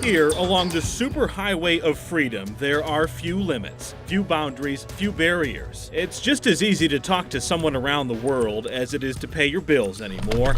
Here, along the superhighway of freedom, there are few limits, few boundaries, few barriers. It's just as easy to talk to someone around the world as it is to pay your bills anymore.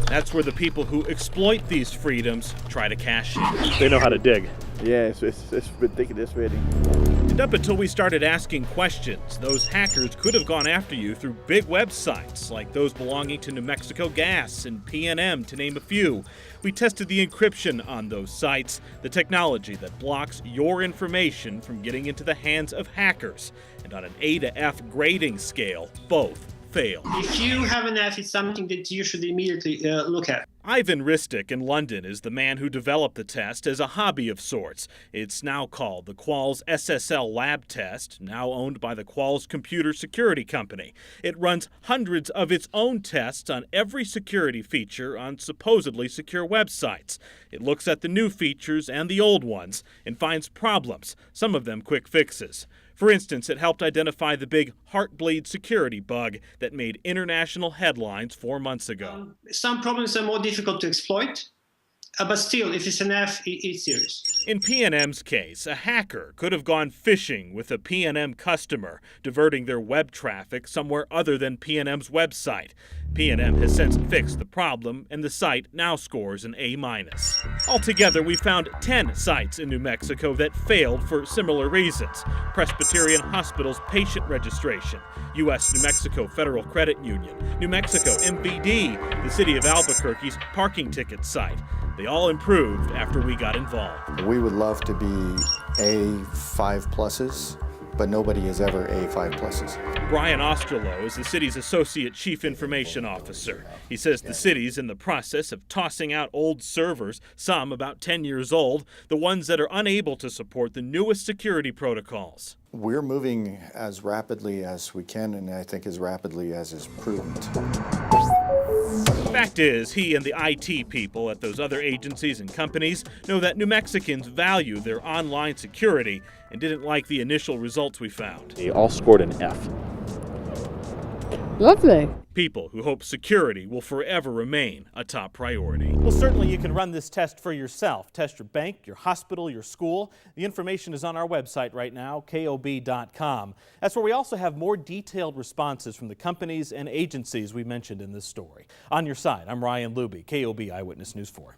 That's where the people who exploit these freedoms try to cash in. They know how to dig. Yeah, it's ridiculous, really. And up until we started asking questions, those hackers could have gone after you through big websites like those belonging to New Mexico Gas and PNM, to name a few. We tested the encryption on those sites, the technology that blocks your information from getting into the hands of hackers. And on an A to F grading scale, both fail. If you have an F, it's something that you should immediately look at. Ivan Ristic in London is the man who developed the test as a hobby of sorts. It's now called the Qualys SSL Lab Test, now owned by the Qualys Computer Security Company. It runs hundreds of its own tests on every security feature on supposedly secure websites. It looks at the new features and the old ones and finds problems, some of them quick fixes. For instance, it helped identify the big Heartbleed security bug that made international headlines 4 months ago. Some problems are more difficult to exploit, but still, if it's an F, it's serious. In PNM's case, a hacker could have gone phishing with a PNM customer, diverting their web traffic somewhere other than PNM's website. PNM has since fixed the problem, and the site now scores an A-. Altogether, we found 10 sites in New Mexico that failed for similar reasons. Presbyterian Hospital's patient registration, U.S. New Mexico Federal Credit Union, New Mexico MVD, the city of Albuquerque's parking ticket site. They all improved after we got involved. We would love to be A5 pluses, but nobody is ever A5 pluses. Brian Osterloh is the city's Associate Chief Information Officer. He says the city's in the process of tossing out old servers, some about 10 years old, the ones that are unable to support the newest security protocols. We're moving as rapidly as we can, and I think as rapidly as is prudent. Fact is, he and the IT people at those other agencies and companies know that New Mexicans value their online security and didn't like the initial results we found. They all scored an F. Lovely. People who hope security will forever remain a top priority. Well, certainly you can run this test for yourself. Test your bank, your hospital, your school. The information is on our website right now, KOB.com. That's where we also have more detailed responses from the companies and agencies we mentioned in this story. On your side, I'm Ryan Luby, KOB Eyewitness News 4.